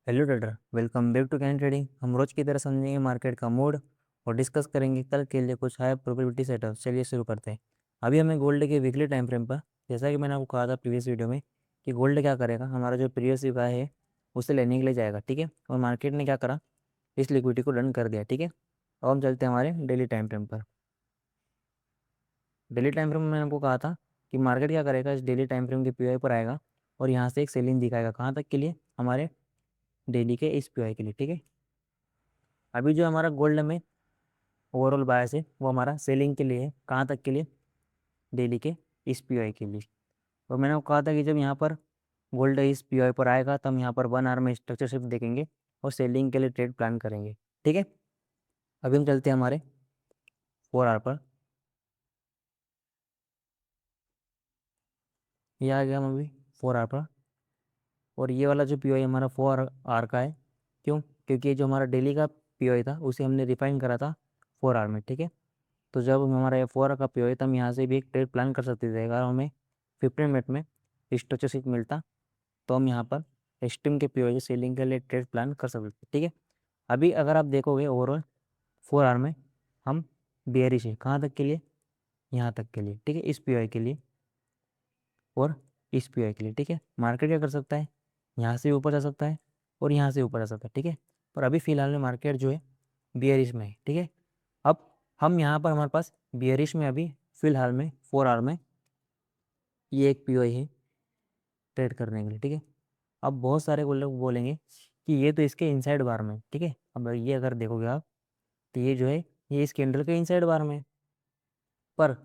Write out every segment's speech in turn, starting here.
Hello trader, welcome back to can trading. हम रोज की तरह समझेंगे मार्केट का मूड और डिस्कस करेंगे कल के लिए कुछ हाई प्रोबेबिलिटी सेटअप। चलिए शुरू करते हैं। अभी हमें गोल्ड के वीकली टाइम फ्रेम पर, जैसा कि मैंने आपको कहा था प्रीवियस वीडियो में, कि गोल्ड क्या करेगा, हमारा जो प्रीवियस वीक है उसे लेने के लिए जाएगा। ठीक है, और मार्केट ने क्या करा, इस लिक्विडिटी को डन कर दिया। ठीक है, अब हम चलते हैं हमारे डेली टाइम फ्रेम पर। डेली टाइम फ्रेम में मैंने आपको कहा था कि मार्केट क्या करेगा, इस डेली टाइम फ्रेम के पीओआई पर आएगा और यहाँ से एक सेलिंग दिखाएगा। कहाँ तक के लिए? हमारे डेली के इस पीओआई के लिए। ठीक है, अभी जो हमारा गोल्ड में ओवरऑल बायस है वो हमारा सेलिंग के लिए है। कहाँ तक के लिए? डेली के इस पीओआई के लिए। और मैंने आपको कहा था कि जब यहाँ पर गोल्ड इस पीओआई पर आएगा तो हम यहाँ पर 1 आवर में स्ट्रक्चर शिफ्ट देखेंगे और सेलिंग के लिए ट्रेड प्लान करेंगे। ठीक है, अभी हम चलते हैं हमारे 4 आवर पर। ये आ गया हम अभी 4 आवर पर, और ये वाला जो पीओआई हमारा 4 आवर का है। क्यों? क्योंकि ये जो हमारा डेली का पीओआई था उसे हमने रिफाइन करा था 4 आवर में। ठीक है, तो जब हमारा ये 4 आवर का पीओआई था, हम यहाँ से भी एक ट्रेड प्लान कर सकते थे। अगर हमें 15 मिनट में स्ट्रक्चर शिफ्ट मिलता तो हम यहाँ पर स्ट्रीम के पीओआई सेलिंग के लिए ट्रेड प्लान कर सकते थे। ठीक है, अभी अगर आप देखोगे ओवरऑल 4 आवर में हम बेयरिश है। कहाँ तक के लिए? यहाँ तक के लिए। ठीक है, इस पीओआई के लिए और इस पीओआई के लिए। ठीक है, मार्केट क्या कर सकता है, यहाँ से ऊपर जा सकता है और यहाँ से ऊपर जा सकता है। ठीक है, पर अभी फिलहाल में मार्केट जो है बियरिश में है। ठीक है, अब हम यहाँ पर हमारे पास बियरिश में अभी फिलहाल में 4 आवर में ये एक पीओआई है ट्रेड करने के लिए। ठीक है, अब बहुत सारे लोग बोलेंगे कि ये तो इसके इनसाइड बार में। ठीक है, अब ये अगर देखोगे आप तो ये जो है ये इस कैंडल के इनसाइड बार में है। पर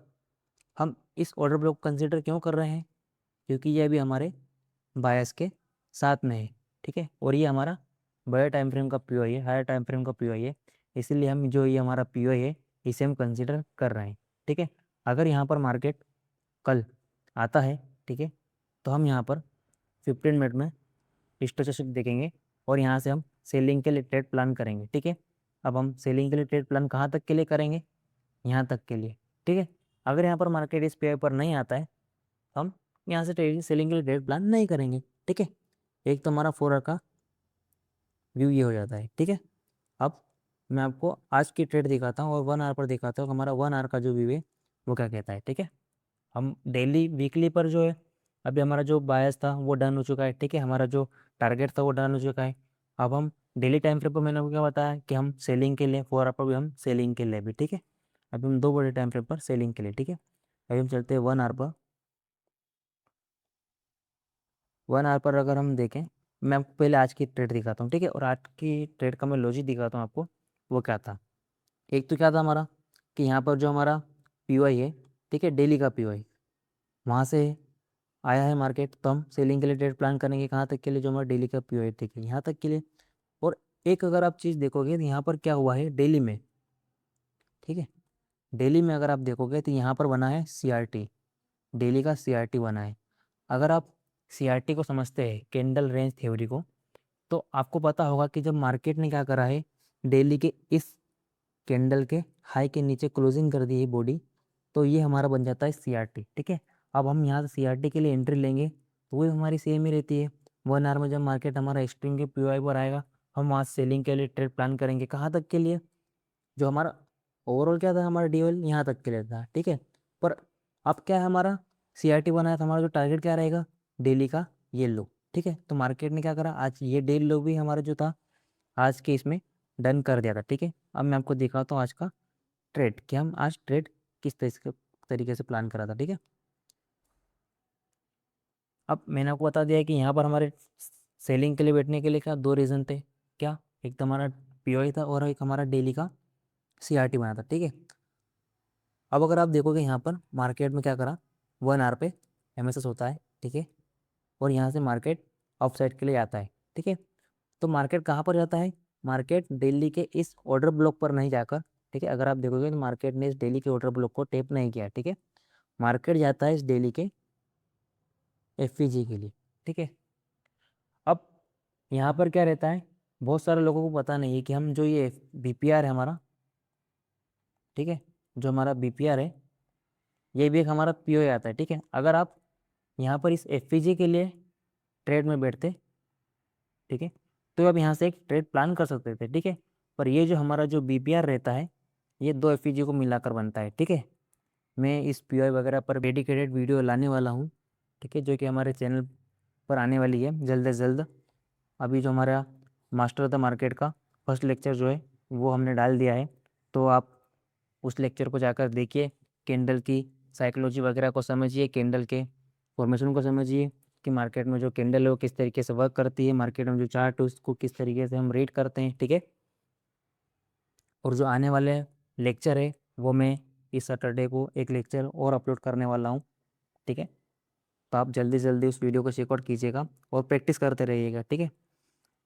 हम इस ऑर्डर ब्लॉक कंसिडर क्यों कर रहे हैं? क्योंकि ये अभी हमारे बायस के साथ में है। ठीक है, और ये हमारा बड़े टाइम फ्रेम का पीओआई है, हायर टाइम फ्रेम का पीओआई है। इसीलिए हम जो ये हमारा पीओआई है इसे हम कंसिडर कर रहे हैं। ठीक है, अगर यहाँ पर मार्केट कल आता है, ठीक है, तो हम यहाँ पर 15 मिनट में स्टोचस्टिक देखेंगे और यहाँ से हम सेलिंग के लिए ट्रेड प्लान करेंगे। ठीक है, अब हम सेलिंग के लिए ट्रेड प्लान कहाँ तक के लिए करेंगे? यहाँ तक के लिए। ठीक है, अगर यहाँ पर मार्केट इस पे पर नहीं आता है तो हम यहाँ से ट्रेडिंग सेलिंग के लिए ट्रेड प्लान नहीं करेंगे। ठीक है, एक तो हमारा 4 आवर का व्यू ये हो जाता है। ठीक है, अब मैं आपको आज की ट्रेड दिखाता हूँ और 1 आवर पर दिखाता हूँ हमारा 1 आवर का जो व्यू है वो क्या कहता है। ठीक है, हम डेली वीकली पर जो है अभी हमारा जो बायस था वो डन हो चुका है। ठीक है, हमारा जो टारगेट था वो डन हो चुका है। अब हम डेली टाइम फ्रेम पर, मैंने आपको क्या बताया कि हम सेलिंग के लिए 4 आवर पर भी हम सेलिंग के लिए भी। ठीक है, अभी हम दो बड़े टाइम फ्रेम पर सेलिंग के लिए। ठीक है, अभी हम चलते हैं 1 आवर पर। 1 आवर पर अगर हम देखें, मैं आपको पहले आज की ट्रेड दिखाता हूँ। ठीक है, और आज की ट्रेड का मैं लॉजिक दिखाता हूँ आपको। वो क्या था, एक तो क्या था हमारा कि यहाँ पर जो हमारा पीओआई है, ठीक है, डेली का पीओआई वहाँ से आया है मार्केट, तो हम सेलिंग के लिए ट्रेड प्लान करेंगे। कहाँ तक के लिए? जो हमारा डेली का पीओआई, ठीक है, यहाँ तक के लिए। और एक अगर आप चीज़ देखोगे तो यहाँ पर क्या हुआ है डेली में, ठीक है, डेली में अगर आप देखोगे तो यहाँ पर बना है सीआरटी, डेली का सीआरटी बना है। अगर आप सीआरटी को समझते हैं, कैंडल रेंज थ्योरी को, तो आपको पता होगा कि जब मार्केट ने क्या करा है, डेली के इस कैंडल के हाई के नीचे क्लोजिंग कर दी है बॉडी, तो ये हमारा बन जाता है सीआरटी। ठीक है, अब हम यहाँ से सीआरटी के लिए एंट्री लेंगे तो वो हमारी सेम ही रहती है। 1 आवर में जब मार्केट हमारा एक्सट्रीम के पीओआई पर आएगा, हम वहाँ सेलिंग के लिए ट्रेड प्लान करेंगे। कहाँ तक के लिए? जो हमारा ओवरऑल क्या था, हमारा डीओएल यहाँ तक के लिए था। ठीक है, पर अब क्या है, हमारा सीआरटी बनाया था, हमारा जो टारगेट क्या रहेगा, डेली का ये लो। ठीक है, तो मार्केट ने क्या करा, आज ये डेली लो भी हमारा जो था आज के इसमें डन कर दिया था। ठीक है, अब मैं आपको दिखाता हूँ आज का ट्रेड, कि हम आज ट्रेड किस तरीके से प्लान करा था। ठीक है, अब मैंने आपको बता दिया है कि यहाँ पर हमारे सेलिंग के लिए बैठने के लिए क्या दो रीज़न थे। क्या? एक तो हमारा पीओआई था और एक हमारा डेली का सीआरटी बना था। ठीक है, अब अगर आप देखोगे यहाँ पर मार्केट में क्या करा, 1 आवर पे एमएसएस होता है। ठीक है, और यहाँ से मार्केट अप साइड के लिए आता है। ठीक है, तो मार्केट कहाँ पर जाता है, मार्केट दिल्ली के इस ऑर्डर ब्लॉक पर नहीं जाकर, ठीक है, अगर आप देखोगे तो मार्केट ने इस डेली के ऑर्डर ब्लॉक को टेप नहीं किया। ठीक है, मार्केट जाता है इस डेली के एफईजी के लिए। ठीक है, अब यहाँ पर क्या रहता है, बहुत सारे लोगों को पता नहीं है कि हम जो ये बीपीआर है हमारा, ठीक है, जो हमारा बीपीआर है ये भी एक हमारा पीओ आता है। ठीक है, अगर आप यहाँ पर इस एफईजी के लिए ट्रेड में बैठते, ठीक है, तो अब यहाँ से एक ट्रेड प्लान कर सकते थे, ठीक है। पर ये जो हमारा जो बीपीआर रहता है ये दो एफईजी को मिलाकर बनता है, ठीक है। मैं इस पीओआई वगैरह पर डेडिकेटेड वीडियो लाने वाला हूँ, ठीक है, जो कि हमारे चैनल पर आने वाली है जल्द से जल्द। अभी जो हमारा मास्टर ऑफ द मार्केट का फर्स्ट लेक्चर जो है वो हमने डाल दिया है, तो आप उस लेक्चर को जाकर देखिए, कैंडल की साइकोलॉजी वगैरह को समझिए, कैंडल के फॉर्मेशन को समझिए कि मार्केट में जो कैंडल है वो किस तरीके से वर्क करती है, मार्केट में जो चार्ट है उसको किस तरीके से हम रीड करते हैं, ठीक है। और जो आने वाले लेक्चर है वो मैं इस सैटरडे को एक लेक्चर और अपलोड करने वाला हूँ, ठीक है। तो आप जल्दी से जल्दी उस वीडियो को चेकआउट कीजिएगा और प्रैक्टिस करते रहिएगा, ठीक है।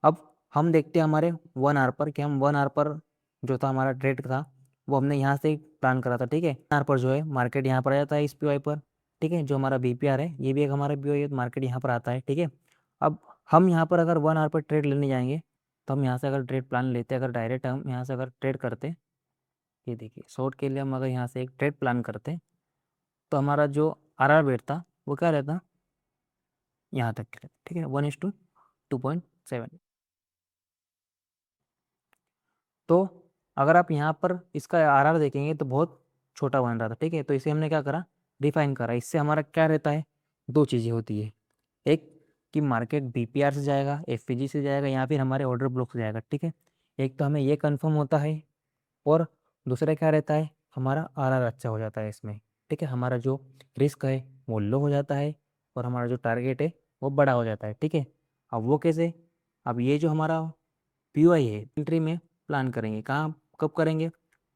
अब हम देखते हैं हमारे 1 आवर पर कि हम 1 आवर पर जो था हमारा ट्रेड था वो हमने यहाँ से प्लान करा था, ठीक है। आवर पर जो है मार्केट यहाँ पर आ जाता है इस पीओआई पर, ठीक है। जो हमारा बीपीआर है ये भी एक हमारा पीओआई है, तो मार्केट यहाँ पर आता है, ठीक है। अब हम यहाँ पर अगर 1 आवर पर ट्रेड लेने जाएंगे तो हम यहाँ से अगर ट्रेड प्लान लेते, अगर डायरेक्ट हम यहाँ से अगर ट्रेड करते, ये देखिए शॉर्ट के लिए हम अगर यहाँ से एक ट्रेड प्लान करते तो हमारा जो आर बैठता वो क्या रहता, यहाँ तक के रहता, ठीक है, 1:2.7। तो अगर आप यहाँ पर इसका आर देखेंगे तो बहुत छोटा बन रहा था, ठीक है। तो इसे हमने क्या करा, डिफाइन करा। इससे हमारा क्या रहता है, दो चीज़ें होती है, एक कि मार्केट बीपीआर से जाएगा, एफपीजी से जाएगा, या फिर हमारे ऑर्डर ब्लॉक से जाएगा, ठीक है। एक तो हमें ये कंफर्म होता है, और दूसरा क्या रहता है, हमारा आर अच्छा हो जाता है इसमें, ठीक है। हमारा जो रिस्क है वो लो हो जाता है और हमारा जो टारगेट है वो बड़ा हो जाता है, ठीक है। अब वो कैसे, अब ये जो हमारा पीओआई है एंट्री में प्लान करेंगे, कहाँ कब करेंगे,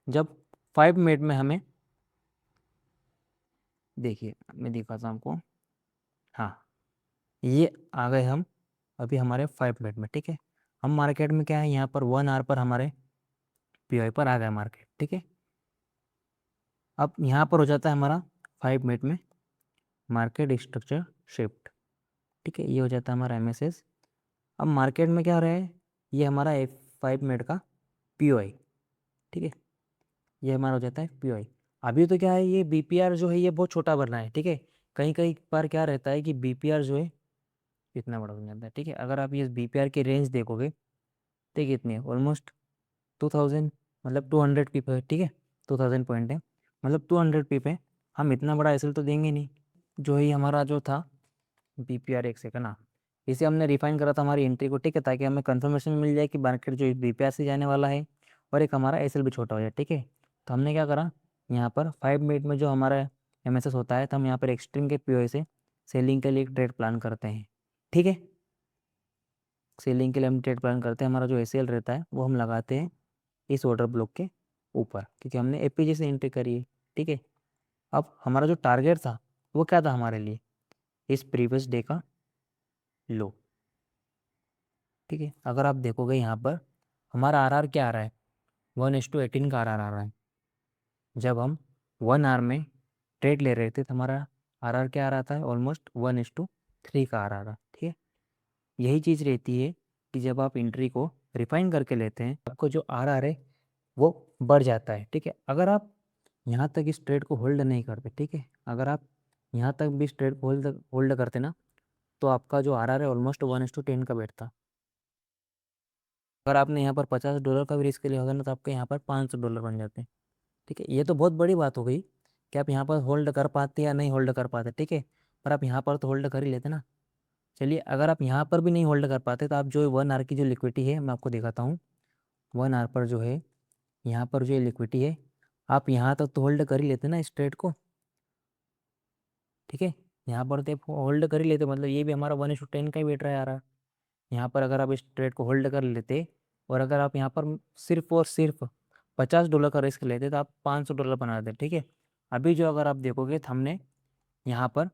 जब 5 मिनट में हमें, देखिए मैं दिखाता हूँ आपको, हाँ ये आ गए हम अभी हमारे 5 मिनट में, ठीक है। हम मार्केट में क्या है, यहाँ पर 1 आवर पर हमारे पीओआई पर आ गया मार्केट, ठीक है। अब यहाँ पर हो जाता है हमारा 5 मिनट में मार्केट स्ट्रक्चर शिफ्ट, ठीक है, ये हो जाता है हमारा एमएसएस। अब मार्केट में क्या हो रहा है, ये हमारा 5 मिनट का पीओआई, ठीक है, ये हमारा हो जाता है पीओआई। अभी तो क्या है, ये बीपीआर जो है ये बहुत छोटा बन रहा है, ठीक है। कहीं कहीं पर क्या रहता है कि बीपीआर जो है इतना बड़ा बन जाता है, ठीक है। अगर आप ये बीपीआर की रेंज देखोगे तो कितनी है, ऑलमोस्ट 2000, मतलब 200 पिप है, ठीक है। 2000 पॉइंट है, मतलब 200 पिप है। हम इतना बड़ा एसएल तो देंगे नहीं। जो ही हमारा जो था बीपीआर, एक सेकंड ना, इसे हमने रिफाइन करा था हमारी एंट्री को, ठीक है, ताकि हमें कंफर्मेशन मिल जाए कि मार्केट जो बीपीआर से जाने वाला है और एक हमारा एसएल भी छोटा हो जाए, ठीक है। तो हमने क्या करा, यहाँ पर 5 मिनट में जो हमारा एमएसएस होता है तो हम यहाँ पर एक्सट्रीम के पीओआई से सेलिंग के लिए एक ट्रेड प्लान करते हैं, ठीक है। सेलिंग के लिए हम ट्रेड प्लान करते हैं, हमारा जो एसएल रहता है वो हम लगाते हैं इस ऑर्डर ब्लॉक के ऊपर, क्योंकि हमने एपीजी से एंट्री करी है, ठीक है। अब हमारा जो टारगेट था वो क्या था हमारे लिए, इस प्रीवियस डे का लो, ठीक है। अगर आप देखोगे यहाँ पर हमारा आर क्या आ रहा है, 1:18 का आर आ रहा है। जब हम 1 आवर में ट्रेड ले रहे थे तो हमारा आर क्या आ रहा था, ऑलमोस्ट 1:3 का आर आ रहा, ठीक है। यही चीज़ रहती है कि जब आप एंट्री को रिफाइन करके लेते हैं आपको जो आर है वो बढ़ जाता है, ठीक है। अगर आप यहाँ तक इस ट्रेड को होल्ड नहीं करते, ठीक है, अगर आप यहाँ तक भी इस ट्रेड को होल्ड होल्ड करते ना, तो आपका जो आर है ऑलमोस्ट 1:10 का बैठता। अगर आपने यहाँ पर $50 का भी रिस्क लिया होगा ना तो आपके यहाँ पर $500 बन जाते हैं, ठीक है। ये तो बहुत बड़ी बात हो गई कि आप यहाँ पर होल्ड कर पाते या नहीं होल्ड कर पाते, ठीक है। पर आप यहाँ पर तो होल्ड कर ही लेते ना। चलिए अगर आप यहाँ पर भी नहीं होल्ड कर पाते तो आप जो 1 आवर की जो लिक्विडिटी है मैं आपको दिखाता हूँ। 1 आवर पर जो है यहाँ पर जो लिक्विडिटी है आप यहाँ तक तो होल्ड कर ही लेते ना इस ट्रेड को, ठीक है। यहाँ पर तो होल्ड कर ही लेते, मतलब ये भी हमारा 1:10 का ही बैठ रहा है यार। यहाँ पर अगर आप इस ट्रेड को होल्ड कर लेते और अगर आप यहाँ पर सिर्फ और सिर्फ $50 का रिस्क लेते तो आप $500 बना देते, ठीक है। अभी जो अगर आप देखोगे तो हमने यहाँ पर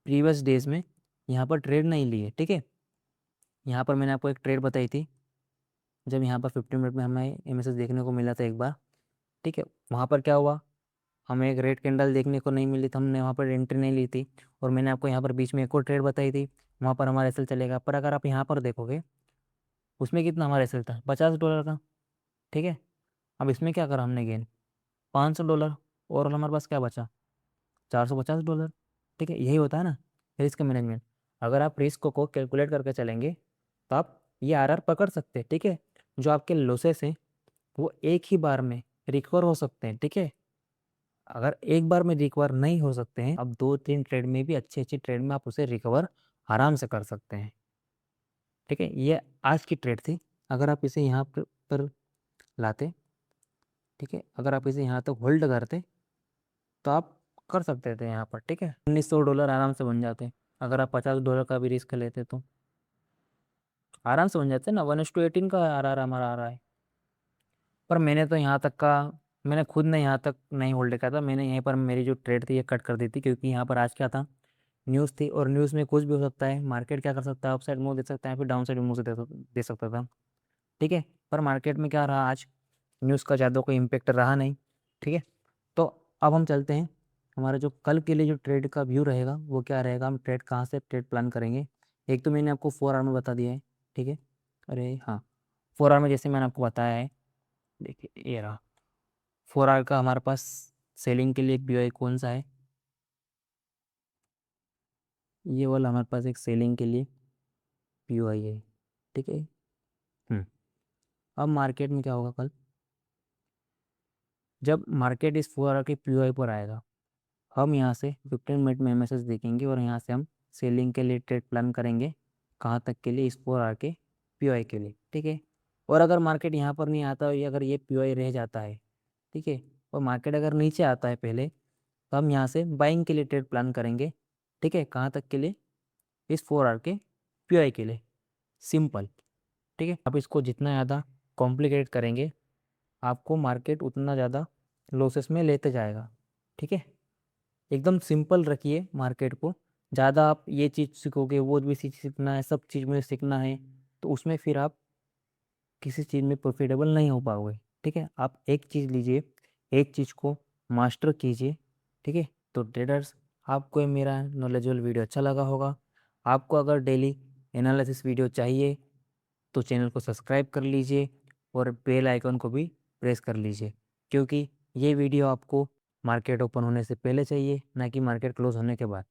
प्रीवियस डेज में यहाँ पर ट्रेड नहीं लिए, ठीक है। यहाँ पर मैंने आपको एक ट्रेड बताई थी जब यहाँ पर 15 मिनट में हमें एमएसएस देखने को मिला था एक बार, ठीक है। वहाँ पर क्या हुआ, हमें एक रेड कैंडल देखने को नहीं मिली, तो हमने वहाँ पर एंट्री नहीं ली थी। और मैंने आपको यहाँ पर बीच में एक और ट्रेड बताई थी, वहाँ पर हमारा एसएल चलेगा। पर अगर आप यहाँ पर देखोगे उसमें कितना हमारा एसएल था, $50 का, ठीक है। अब इसमें क्या करा हमने गेन, $500, और हमारे पास क्या बचा, $450, ठीक है। यही होता है ना रिस्क मैनेजमेंट। अगर आप रिस्क को कैलकुलेट करके चलेंगे तो आप ये आरआर पकड़ सकते हैं, ठीक है। जो आपके लॉसेस हैं वो एक ही बार में रिकवर हो सकते हैं, ठीक है। अगर एक बार में रिकवर नहीं हो सकते हैं, अब 2-3 ट्रेड में भी, अच्छी अच्छी ट्रेड में आप उसे रिकवर आराम से कर सकते हैं, ठीक है। ये आज की ट्रेड थी। अगर आप इसे यहाँ पर लाते, ठीक है, अगर आप इसे यहाँ तक होल्ड करते तो आप कर सकते थे यहाँ पर, ठीक है। $1900 आराम से बन जाते। अगर आप $50 का भी रिस्क लेते तो आराम से बन जाते ना। 1:18 का आर हमारा आ रहा है। पर मैंने तो यहाँ तक का, मैंने खुद ने यहाँ तक नहीं होल्ड किया था। मैंने यहीं पर मेरी जो ट्रेड थी ये कट कर दी थी, क्योंकि यहाँ पर आज क्या था, न्यूज़ थी, और न्यूज़ में कुछ भी हो सकता है। मार्केट क्या कर सकता है, अपसाइड मूव दे सकता है, फिर डाउन साइड मूव से दे सकता था, ठीक है। पर मार्केट में क्या रहा आज, न्यूज़ का ज़्यादा कोई इम्पेक्ट रहा नहीं, ठीक है। तो अब हम चलते हैं, हमारा जो कल के लिए जो ट्रेड का व्यू रहेगा वो क्या रहेगा, हम ट्रेड कहाँ से ट्रेड प्लान करेंगे। एक तो मैंने आपको 4 आवर में बता दिया है, ठीक है। अरे हाँ, 4 आवर में जैसे मैंने आपको बताया है, देखिए ये रहा 4 आवर का हमारे पास सेलिंग के लिए एक पीओआई कौन सा है, ये वाला हमारे पास एक सेलिंग के लिए पीओआई है, ठीक है। अब मार्केट में क्या होगा कल, जब मार्केट इस 4 आवर के पीओआई पर आएगा, हम यहाँ से 15 मिनट में मैसेज देखेंगे और यहाँ से हम सेलिंग के लिए ट्रेड प्लान करेंगे। कहाँ तक के लिए, इस 4 आवर के पीओआई के लिए, ठीक है। और अगर मार्केट यहाँ पर नहीं आता, या अगर ये पीओआई रह जाता है, ठीक है, और मार्केट अगर नीचे आता है पहले, तो हम यहाँ से बाइंग के लिए ट्रेड प्लान करेंगे, ठीक है। कहाँ तक के लिए, इस 4 आवर के पीओआई के लिए। सिंपल, ठीक है। आप इसको जितना ज़्यादा कॉम्प्लिकेट करेंगे, आपको मार्केट उतना ज़्यादा लॉसेस में लेते जाएगा, ठीक है। एकदम सिंपल रखिए मार्केट को। ज़्यादा आप ये चीज़ सीखोगे, वो भी चीज़ सीखना है, सब चीज़ में सीखना है, तो उसमें फिर आप किसी चीज़ में प्रॉफिटेबल नहीं हो पाओगे, ठीक है। आप एक चीज़ लीजिए, एक चीज़ को मास्टर कीजिए, ठीक है। तो ट्रेडर्स, आपको ये मेरा नॉलेजेबल वीडियो अच्छा लगा होगा। आपको अगर डेली एनालिसिस वीडियो चाहिए तो चैनल को सब्सक्राइब कर लीजिए और बेल आइकन को भी प्रेस कर लीजिए, क्योंकि ये वीडियो आपको मार्केट ओपन होने से पहले चाहिए, ना कि मार्केट क्लोज होने के बाद।